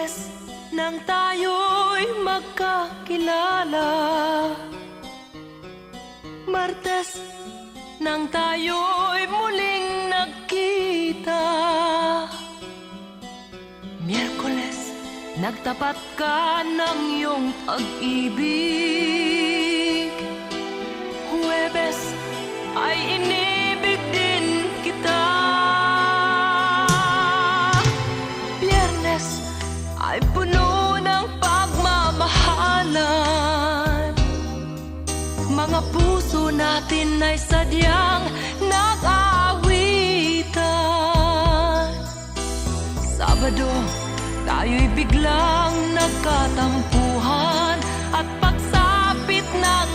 Lunes nang tayo'y magkakilala, Martes nang tayo'y muling nagkita, Miyerkules nagtapat ka ng iyong pag-ibig, Huwebes ay inibig din kita, Biyernes ay puno ng pagmamahalan. Mga puso natin ay sadyang nag-aawitan. Sabado, tayo'y biglang nagkatampuhan at pagsapit ng